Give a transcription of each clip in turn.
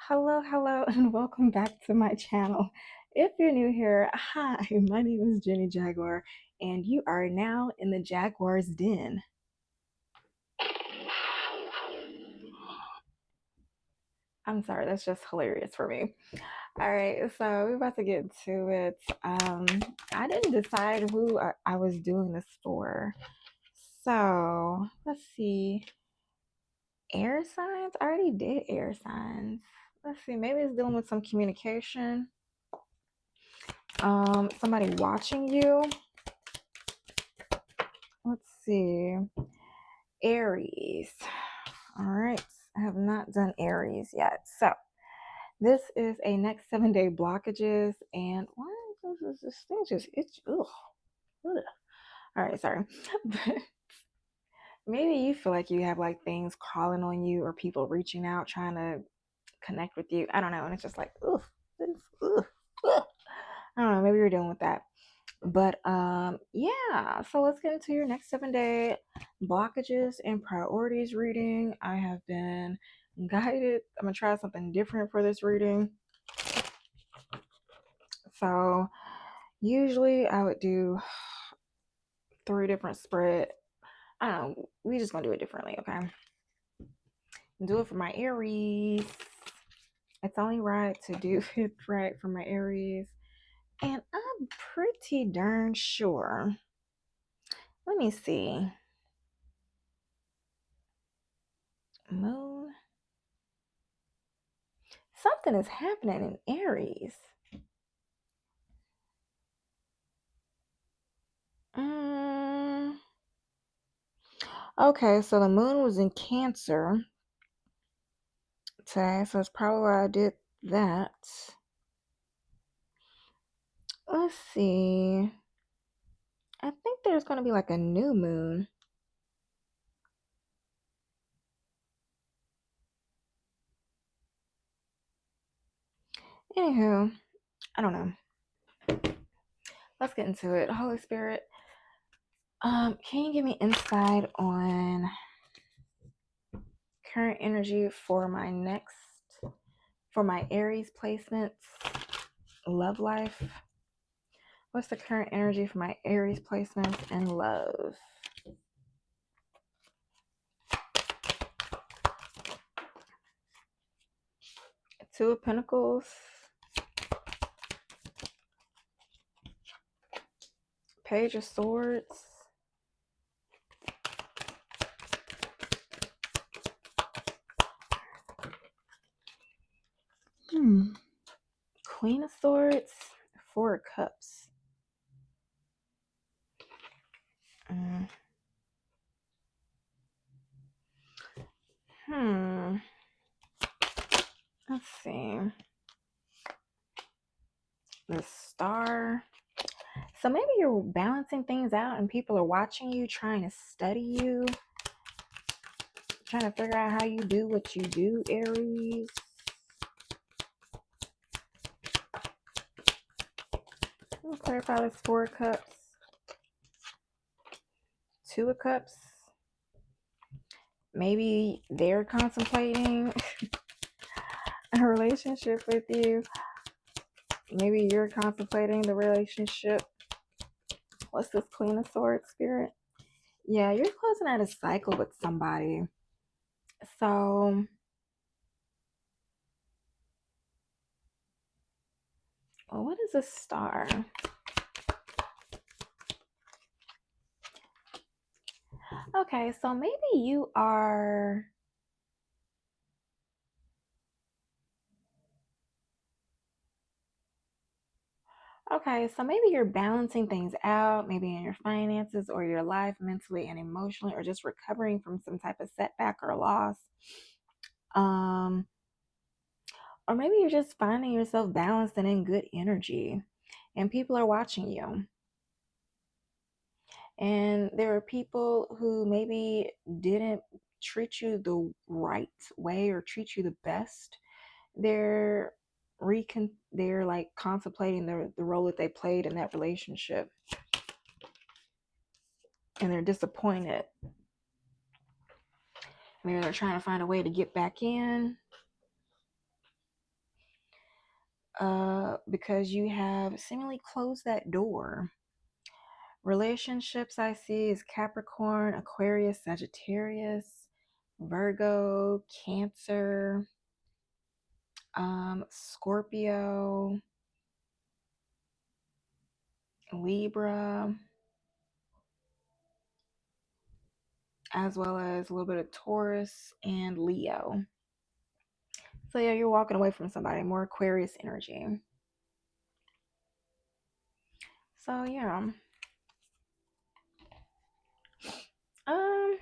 Hello, and welcome back to my channel. If you're new here, hi, my name is Jenny Jaguar, and you are now in the Jaguar's Den. I'm sorry, that's just hilarious for me. All right, so we're about to get to it. I didn't decide who I was doing this for. So let's see. Air signs? I already did air signs. Let's see, maybe it's dealing with some communication. Somebody watching you. Let's see. Aries. All right. I have not done Aries yet. So this is a next 7-day blockages. And why does this thing just itch? Ugh. Ugh. All right, sorry. Maybe you feel like you have like things crawling on you or people reaching out trying to connect with you. I don't know. And it's just like, ugh. Ugh. Ugh. I don't know. Maybe you're dealing with that. But yeah, so let's get into your next 7-day blockages and priorities reading. I have been guided. I'm gonna try something different for this reading. So usually I would do 3 different spread. I don't know, we just gonna do it differently, okay? Do it for my Aries. It's only right to do it right for my Aries. And I'm pretty darn sure. Let me see. Moon. Something is happening in Aries. Mm, okay, so the moon was in Cancer today, so that's probably why I did that. Let's see. I think there's going to be like a new moon. Anywho, I don't know. Let's get into it. Holy Spirit, can you give me insight on current energy for my Aries placements, love life? What's the current energy for my Aries placements and love? Two of Pentacles, Page of Swords, Queen of Swords, Four of Cups. Let's see. The Star. So maybe you're balancing things out and people are watching you, trying to study you, trying to figure out how you do what you do, Aries. We'll clarify this Four of Cups. Two of Cups. Maybe they're contemplating a relationship with you. Maybe you're contemplating the relationship. What's this Queen of Swords, Spirit? Yeah, you're closing out a cycle with somebody. So what is a star? Okay, so maybe you are okay, so maybe you're balancing things out, maybe in your finances or your life mentally and emotionally, or just recovering from some type of setback or loss. Or maybe you're just finding yourself balanced and in good energy, and people are watching you. And there are people who maybe didn't treat you the right way or treat you the best. They're they're like contemplating the role that they played in that relationship, and they're disappointed. Maybe they're trying to find a way to get back in. because you have seemingly closed that door. Relationships I see is Capricorn, Aquarius, Sagittarius, Virgo, Cancer, Scorpio, Libra, as well as a little bit of Taurus and Leo. So yeah, you're walking away from somebody, more Aquarius energy. So yeah. Um,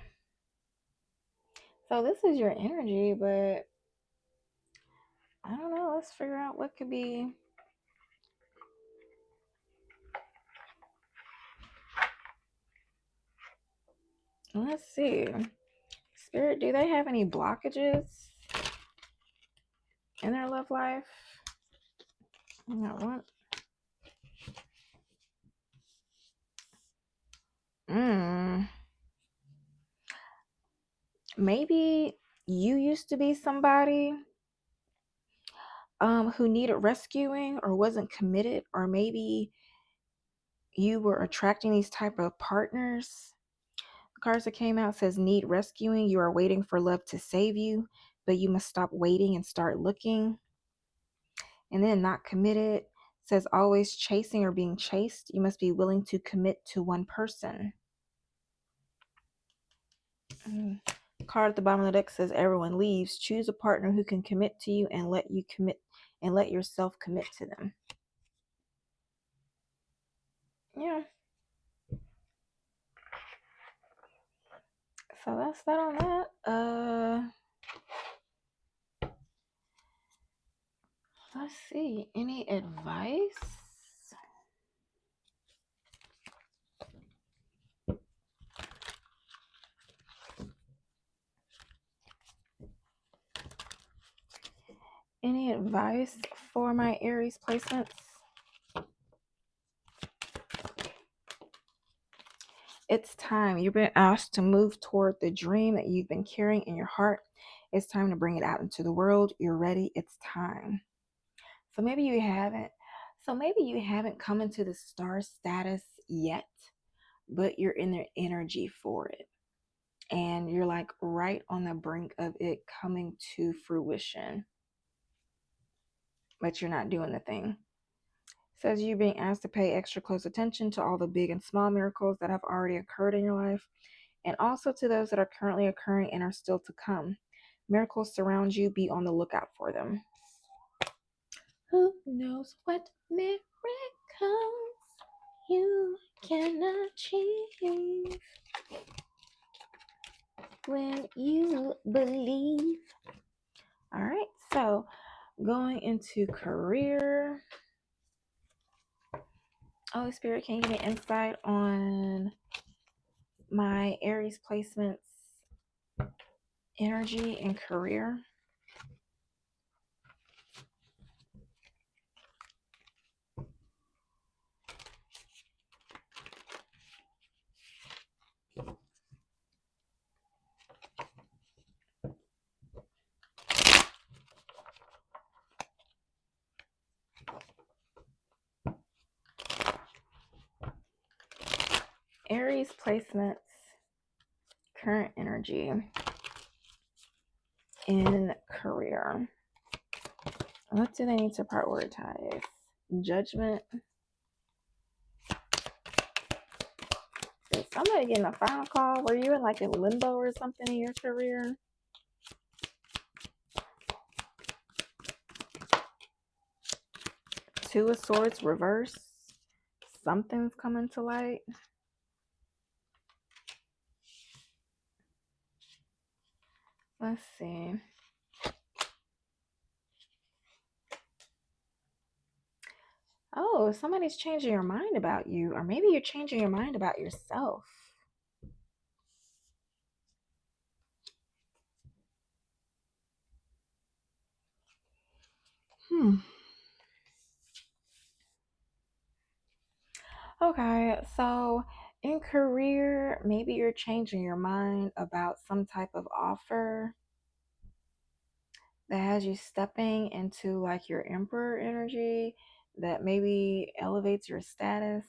so this is your energy, but I don't know. Let's figure out what could be. Let's see. Spirit, do they have any blockages in their love life? You know what? Maybe you used to be somebody who needed rescuing or wasn't committed, or maybe you were attracting these type of partners. The cards that came out says need rescuing. You are waiting for love to save you, but you must stop waiting and start looking. And then not committed says always chasing or being chased. You must be willing to commit to one person. Card at the bottom of the deck says everyone leaves. Choose a partner who can commit to you and let you commit and let yourself commit to them. Yeah. So that's that on that. Let's see. Any advice? Any advice for my Aries placements? It's time. You've been asked to move toward the dream that you've been carrying in your heart. It's time to bring it out into the world. You're ready. It's time. So maybe you haven't. So maybe you haven't come into the star status yet, but you're in the energy for it. And you're like right on the brink of it coming to fruition. But you're not doing the thing. It says you're being asked to pay extra close attention to all the big and small miracles that have already occurred in your life, and also to those that are currently occurring and are still to come. Miracles surround you. Be on the lookout for them. Who knows what miracles you can achieve when you believe. All right, so going into career. Holy Spirit, can you give me insight on my Aries placements, energy, and career? Aries placements, current energy, in career. What do they need to prioritize? Judgment. Is somebody getting a phone call? Were you in like a limbo or something in your career? Two of Swords reverse. Something's coming to light. Let's see. Oh, somebody's changing your mind about you, or maybe you're changing your mind about yourself. Okay, so in career, maybe you're changing your mind about some type of offer that has you stepping into like your emperor energy, that maybe elevates your status,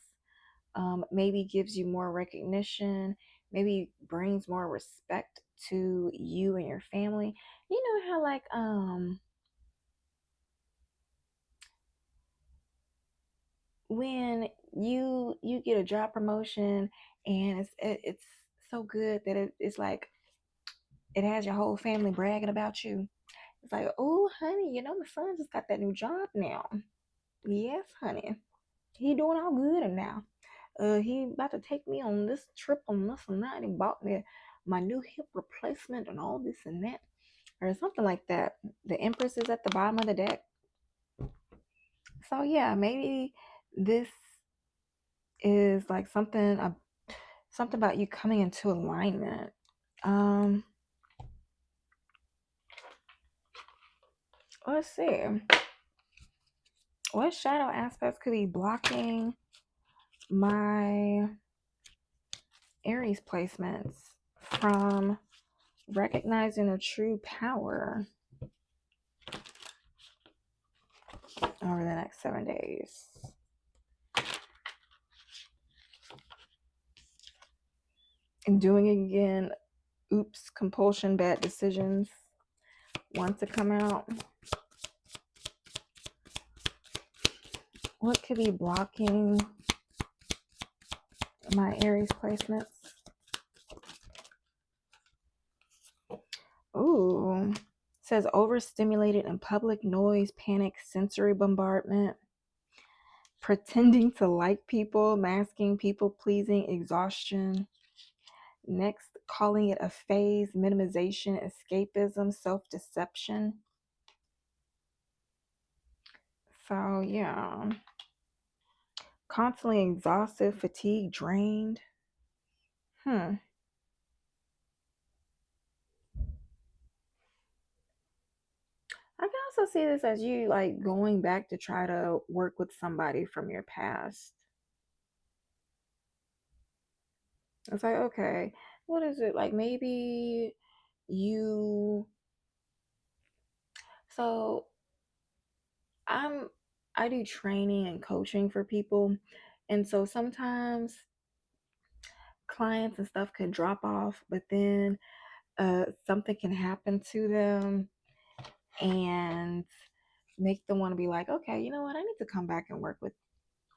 maybe gives you more recognition, maybe brings more respect to you and your family. You know how like when you get a job promotion and it's so good that it's like it has your whole family bragging about you. It's like, oh honey, you know my son just got that new job now. Yes, honey. He doing all good and now. He about to take me on this trip on this and that. And he bought me my new hip replacement and all this and that, or something like that. The Empress is at the bottom of the deck. So yeah, maybe this is like something about you coming into alignment. Um, let's see. What shadow aspects could be blocking my Aries placements from recognizing their true power over the next 7 days? And doing it again, oops, compulsion, bad decisions want to come out. What could be blocking my Aries placements? Ooh, says overstimulated in public noise, panic, sensory bombardment, pretending to like people, masking, people pleasing, exhaustion. Next, calling it a phase, minimization, escapism, self-deception. So yeah, constantly exhausted, fatigued, drained. I can also see this as you like going back to try to work with somebody from your past. It's like, okay, what is it? Like maybe you so I'm I do training and coaching for people. And so sometimes clients and stuff can drop off, but then something can happen to them and make them want to be like, okay, you know what? I need to come back and work with.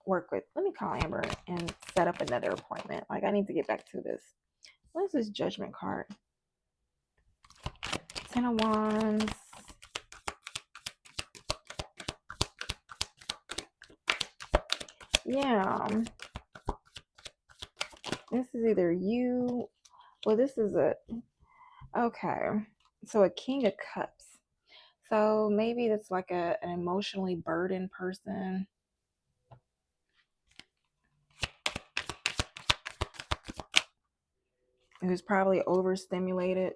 Let me call Amber and set up another appointment. Like I need to get back to this. What is this Judgment card? Ten of Wands. Yeah. This is either you, well, this is okay. So a King of Cups. So maybe that's like an emotionally burdened person who's probably overstimulated,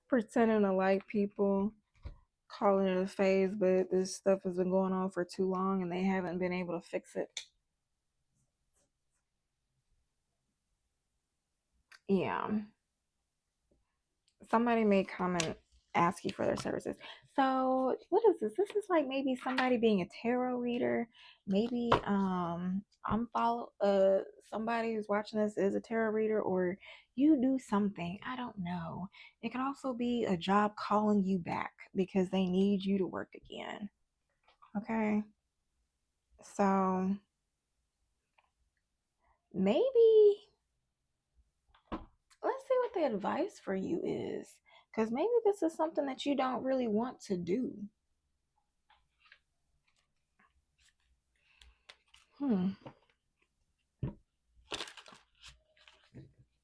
pretending to like people, calling it a phase, but this stuff has been going on for too long and they haven't been able to fix it. Yeah. Somebody may come and ask you for their services. So what is this? This is like maybe somebody being a tarot reader. Maybe I'm follow somebody who's watching this is a tarot reader, or you do something. I don't know. It can also be a job calling you back because they need you to work again. Okay. So maybe let's see what the advice for you is. Because maybe this is something that you don't really want to do. Hmm.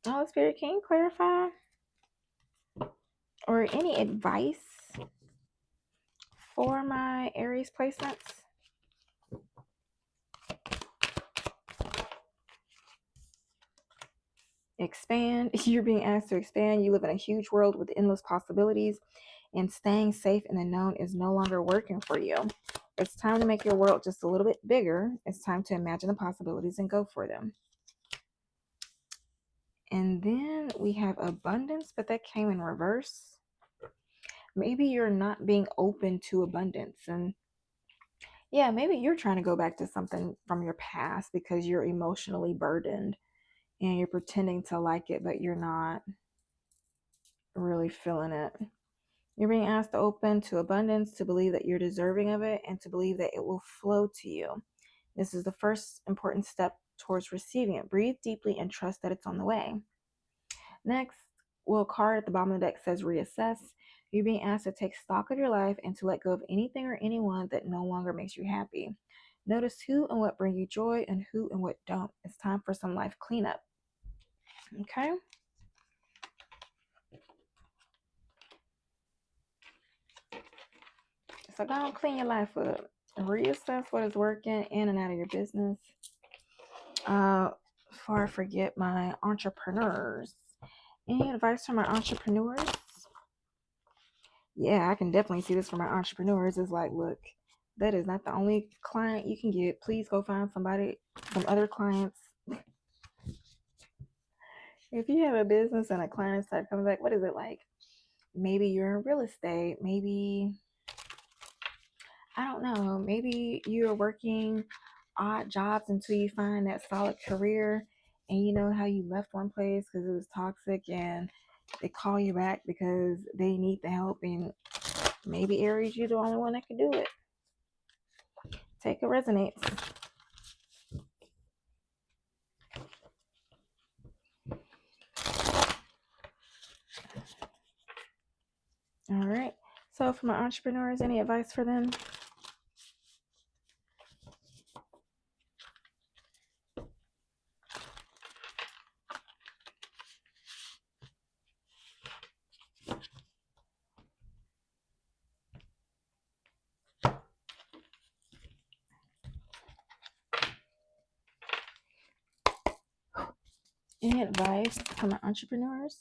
Oh, Spirit, can you clarify or any advice for my Aries placements? Expand. You're being asked to expand. You live in a huge world with endless possibilities, and staying safe in the known is no longer working for you. It's time to make your world just a little bit bigger. It's time to imagine the possibilities and go for them. And then we have abundance, but that came in reverse. maybe you're not being open to abundance. And yeah, maybe you're trying to go back to something from your past because you're emotionally burdened and you're pretending to like it, but you're not really feeling it. You're being asked to open to abundance, to believe that you're deserving of it, and to believe that it will flow to you. This is the first important step towards receiving it. Breathe deeply and trust that it's on the way. Next, well, card at the bottom of the deck says reassess. You're being asked to take stock of your life and to let go of anything or anyone that no longer makes you happy. Notice who and what bring you joy and who and what don't. It's time for some life cleanup. Okay? So go and clean your life up. Reassess what is working in and out of your business. Before I forget, my entrepreneurs. Any advice for my entrepreneurs? Yeah, I can definitely see this for my entrepreneurs. It's like, look, that is not the only client you can get. Please go find somebody, some other clients. If you have a business and a client start coming back, what is it like? Maybe you're in real estate. Maybe, I don't know, maybe you're working odd jobs until you find that solid career, and you know how you left one place because it was toxic and they call you back because they need the help, and maybe Aries, you're the only one that can do it. Take a resonates. All right. So for my entrepreneurs, any advice for them? Any advice for my entrepreneurs?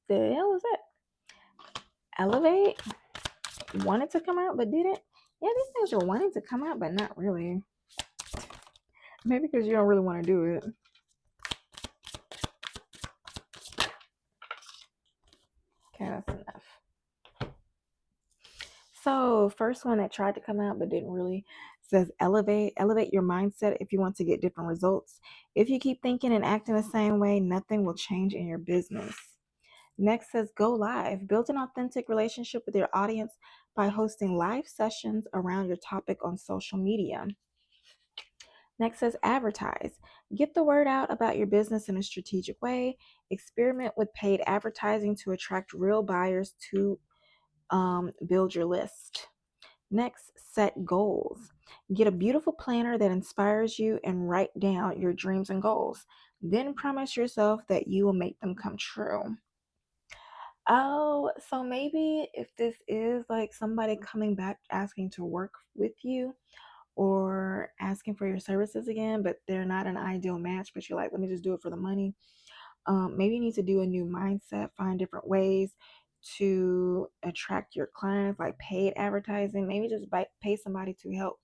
The hell was that? Elevate? Wanted to come out but didn't? Yeah, these things are wanting to come out but not really. Maybe because you don't really want to do it. Okay, that's enough. So first one that tried to come out but didn't really says elevate your mindset if you want to get different results. If you keep thinking and acting the same way, nothing will change in your business. Next says go live. Build an authentic relationship with your audience by hosting live sessions around your topic on social media. Next says advertise. Get the word out about your business in a strategic way. Experiment with paid advertising to attract real buyers to build your list. Next, set goals. Get a beautiful planner that inspires you and write down your dreams and goals. Then promise yourself that you will make them come true. Oh, so maybe if this is like somebody coming back asking to work with you or asking for your services again, but they're not an ideal match, but you're like, let me just do it for the money. Maybe you need to do a new mindset, find different ways to attract your clients, like paid advertising. Maybe just pay somebody to help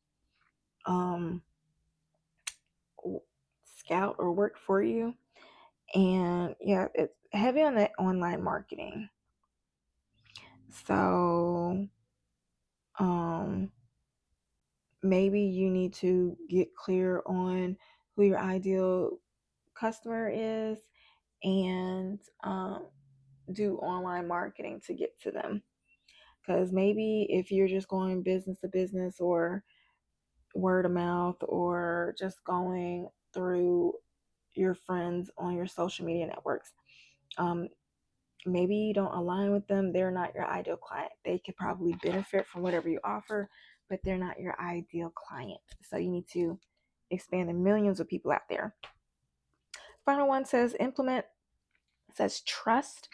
um, scout or work for you. And yeah, it's heavy on that online marketing. So maybe you need to get clear on who your ideal customer is and do online marketing to get to them. Because maybe if you're just going business to business or word of mouth or just going through your friends on your social media networks, um, maybe you don't align with them. They're not your ideal client. They could probably benefit from whatever you offer, but they're not your ideal client. So you need to expand the millions of people out there. Final one says trust.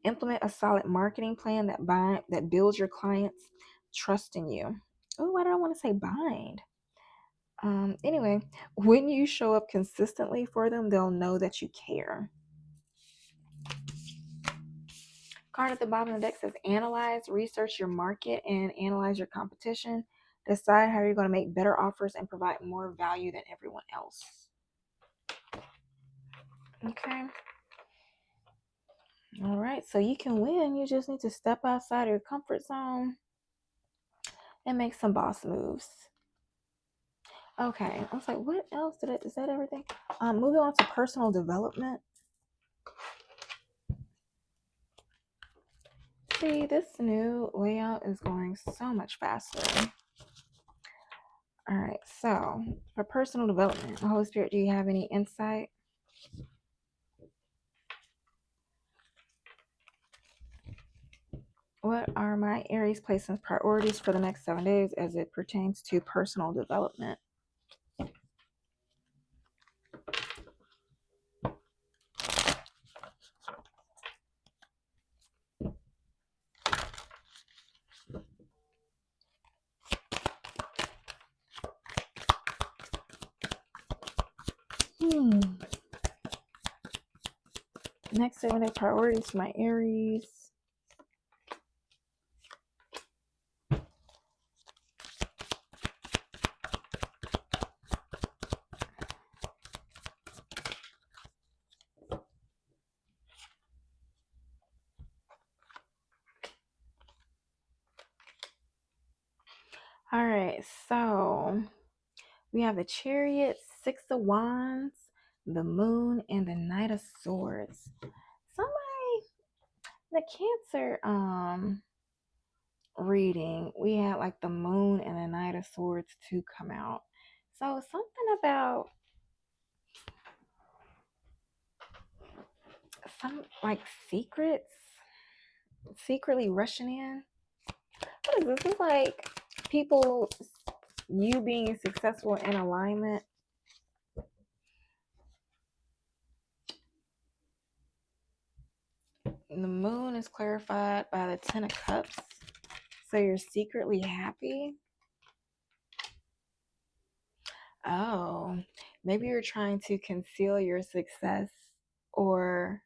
Implement a solid marketing plan that builds your clients' trust in you. Oh, why did I want to say bind? Anyway, when you show up consistently for them, they'll know that you care. Card at the bottom of the deck says analyze, research your market, and analyze your competition. Decide how you're going to make better offers and provide more value than everyone else. Okay. All right, so you can win. You just need to step outside of your comfort zone and make some boss moves. Okay, I was like, what else did is that everything? Moving on to personal development. See, this new layout is going so much faster. All right, so for personal development, Holy Spirit, do you have any insight? What are my Aries placements priorities for the next 7 days as it pertains to personal development? Next 7 day priorities for my Aries. All right, so we have the Chariot, Six of Wands, the Moon, and the Knight of Swords. Somebody, the Cancer reading, we had like the Moon and the Knight of Swords to come out. So something about some like secretly rushing in. What is this? This is like people, you being successful in alignment. The Moon is clarified by the Ten of Cups. So you're secretly happy. Oh, maybe you're trying to conceal your success, or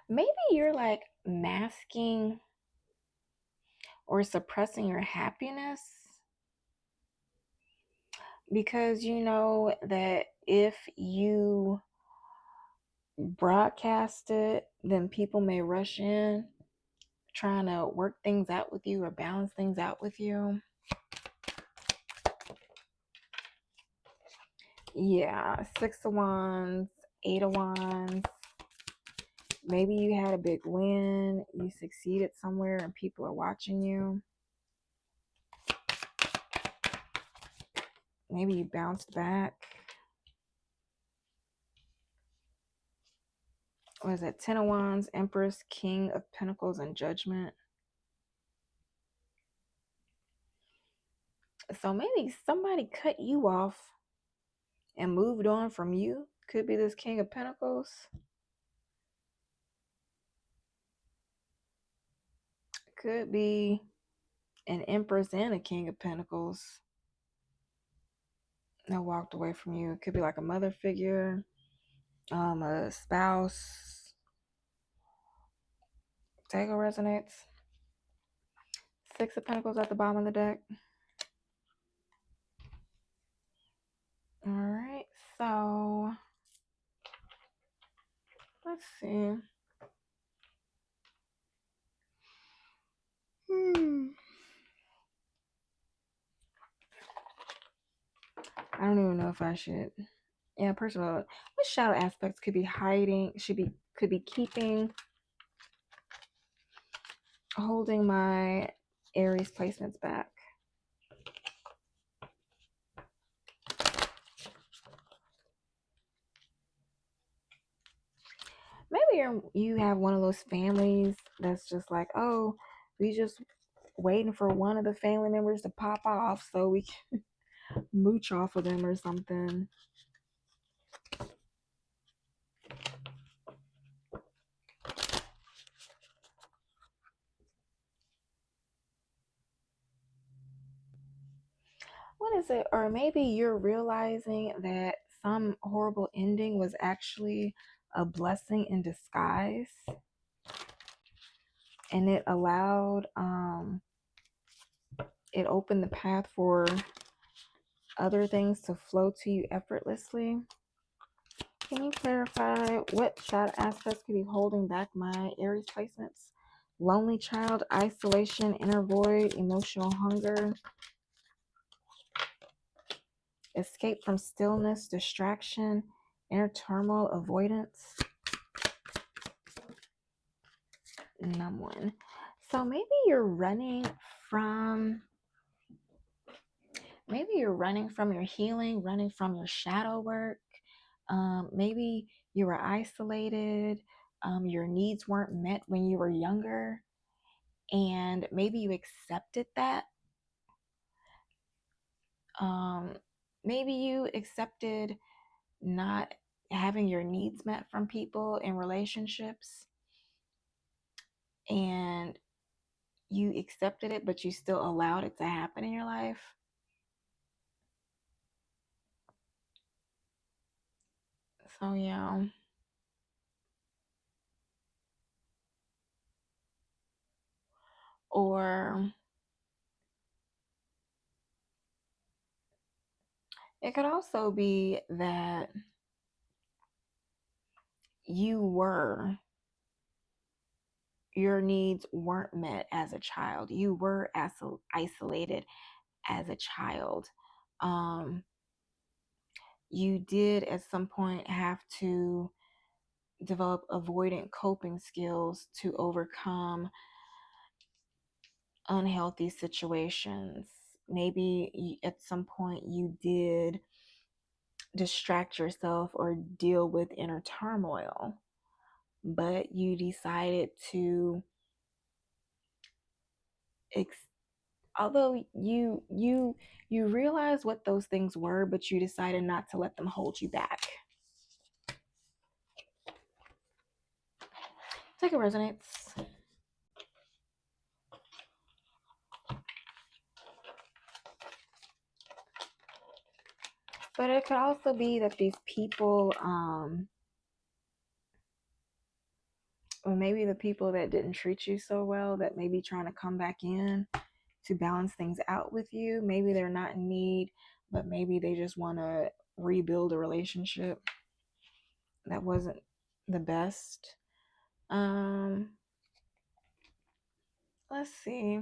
maybe you're like masking or suppressing your happiness because you know that if you broadcast it, then people may rush in trying to work things out with you or balance things out with you. Yeah, Six of Wands, Eight of Wands. Maybe you had a big win, you succeeded somewhere and people are watching you. Maybe you bounced back. What is that? Ten of Wands, Empress, King of Pentacles, and Judgment. So maybe somebody cut you off and moved on from you. Could be this King of Pentacles. Could be an Empress and a King of Pentacles that walked away from you. It could be like a mother figure, a spouse. Tego resonates. Six of Pentacles at the bottom of the deck. All right, so let's see. I don't even know if I should. Yeah, personal. What shadow aspects could be hiding? Could be keeping, holding my Aries placements back. Maybe you have one of those families that's just like, oh, we just waiting for one of the family members to pop off so we can mooch off of them or something. What is it? Or maybe you're realizing that some horrible ending was actually a blessing in disguise, and it allowed it opened the path for other things to flow to you effortlessly. Can you clarify what shadow aspects could be holding back my Aries placements? Lonely child, isolation, inner void, emotional hunger, escape from stillness, distraction, inner turmoil, avoidance. Number one. So maybe you're running from your healing, running from your shadow work. Maybe you were isolated. Your needs weren't met when you were younger, and maybe you accepted that. Maybe you accepted not having your needs met from people in relationships, and you accepted it, but you still allowed it to happen in your life. So yeah. Or it could also be that your needs weren't met as a child. You were isolated as a child. Um, you did at some point have to develop avoidant coping skills to overcome unhealthy situations. Maybe at some point you did distract yourself or deal with inner turmoil, but you decided to although you realize what those things were, but you decided not to let them hold you back. Take a resonates. But it could also be that these people, or maybe the people that didn't treat you so well, that may be trying to come back in to balance things out with you. Maybe they're not in need, but maybe they just want to rebuild a relationship that wasn't the best. Let's see.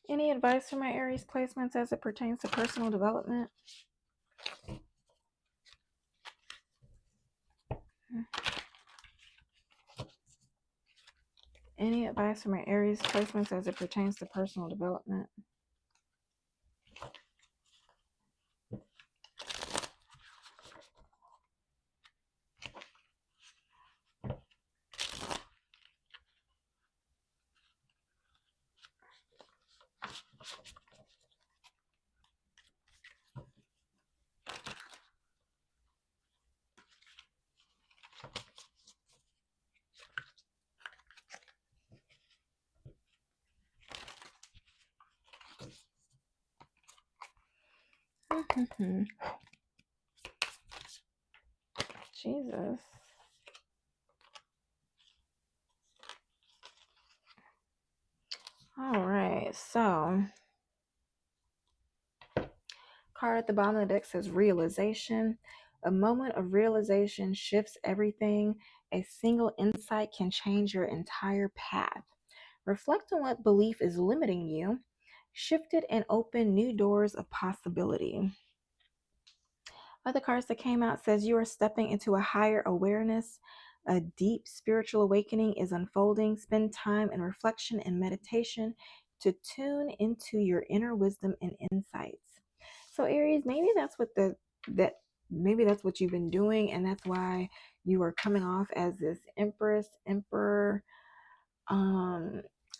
Any advice for my Aries placements as it pertains to personal development? Any advice for my Aries placements as it pertains to personal development? Jesus. All right, so card at the bottom of the deck says realization. A moment of realization shifts everything. A single insight can change your entire path. Reflect on what belief is limiting you. Shift it and open new doors of possibility. Other cards that came out says you are stepping into a higher awareness. A deep spiritual awakening is unfolding. Spend time in reflection and meditation to tune into your inner wisdom and insights. So Aries, maybe that's what you've been doing, and that's why you are coming off as this empress, emperor,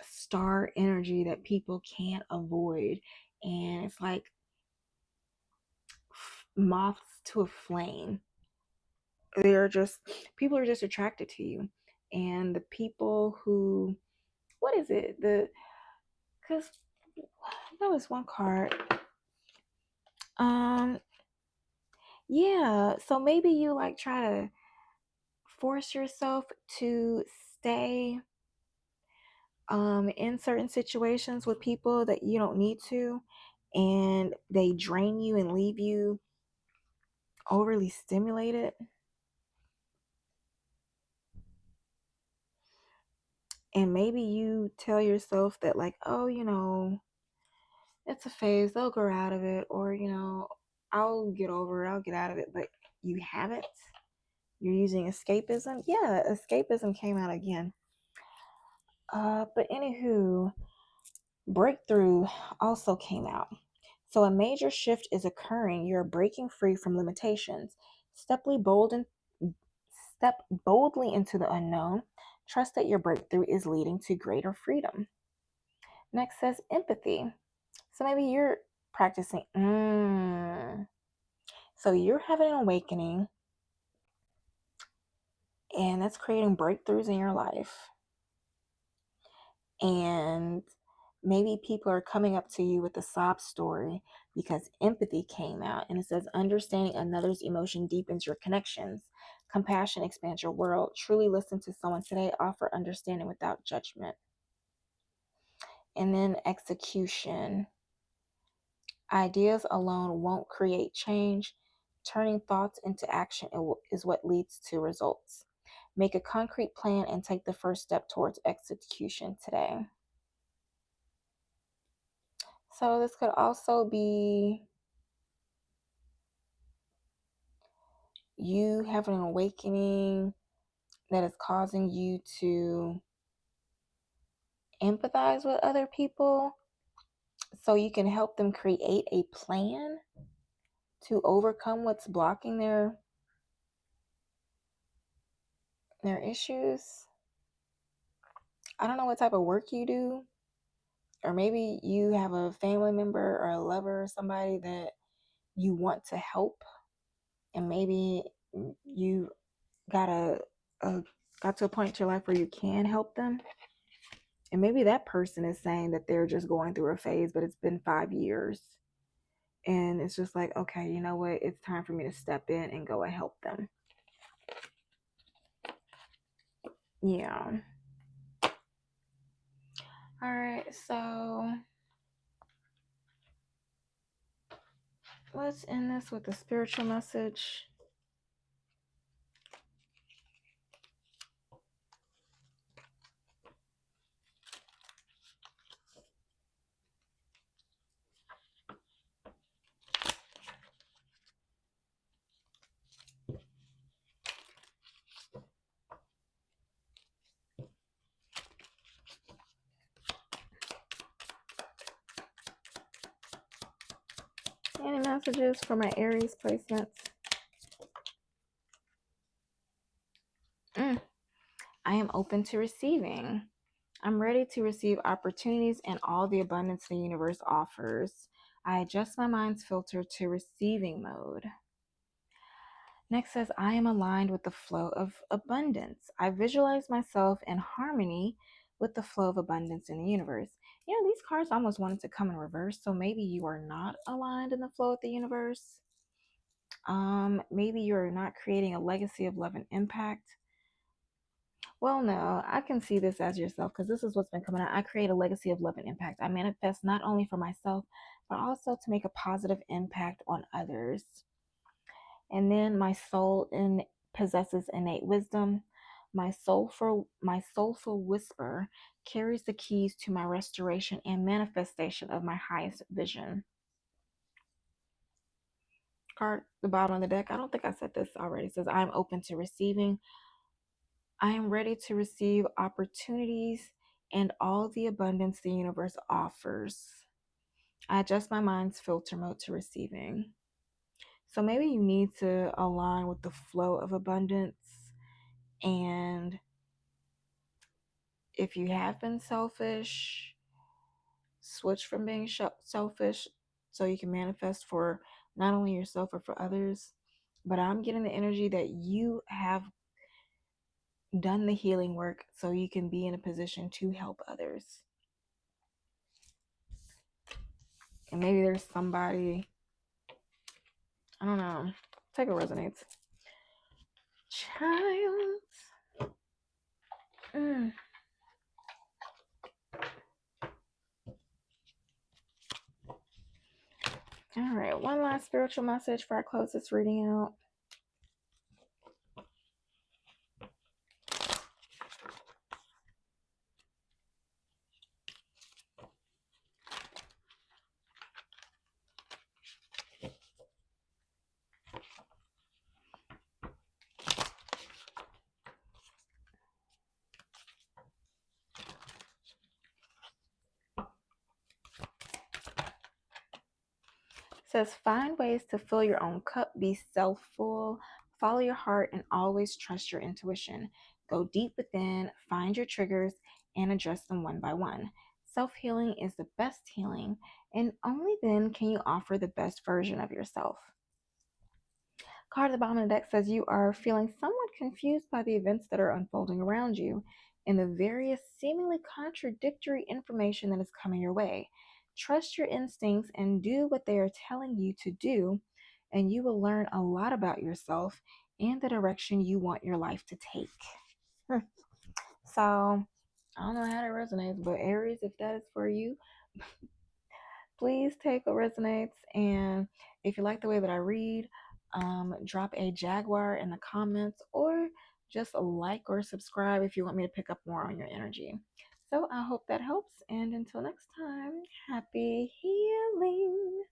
star energy that people can't avoid. And it's like moths to a flame. People are just attracted to you. And the people who, what is it? Because that was one card. Um, yeah. So maybe you like try to force yourself to stay in certain situations with people that you don't need to, and they drain you and leave you overly stimulated. And maybe you tell yourself that, like, oh, it's a phase, they'll grow out of it, or, I'll get over it, I'll get out of it, but you haven't. You're using escapism. Yeah, escapism came out again. But anywho, breakthrough also came out. So a major shift is occurring. You're breaking free from limitations. Step boldly into the unknown. Trust that your breakthrough is leading to greater freedom. Next says empathy. So maybe you're practicing. So you're having an awakening, and that's creating breakthroughs in your life. And maybe people are coming up to you with a sob story because empathy came out. And it says, understanding another's emotion deepens your connections. Compassion expands your world. Truly listen to someone today. Offer understanding without judgment. And then execution. Ideas alone won't create change. Turning thoughts into action is what leads to results. Make a concrete plan and take the first step towards execution today. So this could also be you having an awakening that is causing you to empathize with other people so you can help them create a plan to overcome what's blocking their issues. I don't know what type of work you do, or maybe you have a family member or a lover or somebody that you want to help, and maybe you got got to a point in your life where you can help them. And maybe that person is saying that they're just going through a phase, but it's been 5 years. And it's just like, okay, you know what? It's time for me to step in and go and help them. Yeah. All right. So let's end this with a spiritual message. Any messages for my Aries placements? I am open to receiving. I'm ready to receive opportunities and all the abundance the universe offers. I adjust my mind's filter to receiving mode. Next says, I am aligned with the flow of abundance. I visualize myself in harmony with the flow of abundance in the universe. These cards almost wanted to come in reverse, so maybe you are not aligned in the flow of the universe. Maybe you're not creating a legacy of love and impact. Well, no, I can see this as yourself, because this is what's been coming out. I create a legacy of love and impact. I manifest not only for myself, but also to make a positive impact on others. And then my soul possesses innate wisdom. My soulful whisper carries the keys to my restoration and manifestation of my highest vision. Card, the bottom of the deck. I don't think I said this already. It says, I am open to receiving. I am ready to receive opportunities and all the abundance the universe offers. I adjust my mind's filter mode to receiving. So maybe you need to align with the flow of abundance. And if you have been selfish, switch from being selfish so you can manifest for not only yourself or for others. But I'm getting the energy that you have done the healing work so you can be in a position to help others. And maybe there's somebody, I don't know, take what resonates. Child. my spiritual message for I close this reading out? Says find ways to fill your own cup, be self-full, follow your heart, and always trust your intuition. Go deep within, find your triggers, and address them one by one. Self-healing is the best healing, and only then can you offer the best version of yourself. Card at the bottom of the deck says you are feeling somewhat confused by the events that are unfolding around you and the various seemingly contradictory information that is coming your way. Trust your instincts and do what they are telling you to do, and you will learn a lot about yourself and the direction you want your life to take. So, I don't know how that resonates, but Aries, if that is for you, please take what resonates. And if you like the way that I read, drop a jaguar in the comments or just a like or subscribe if you want me to pick up more on your energy. So I hope that helps. And until next time, happy healing.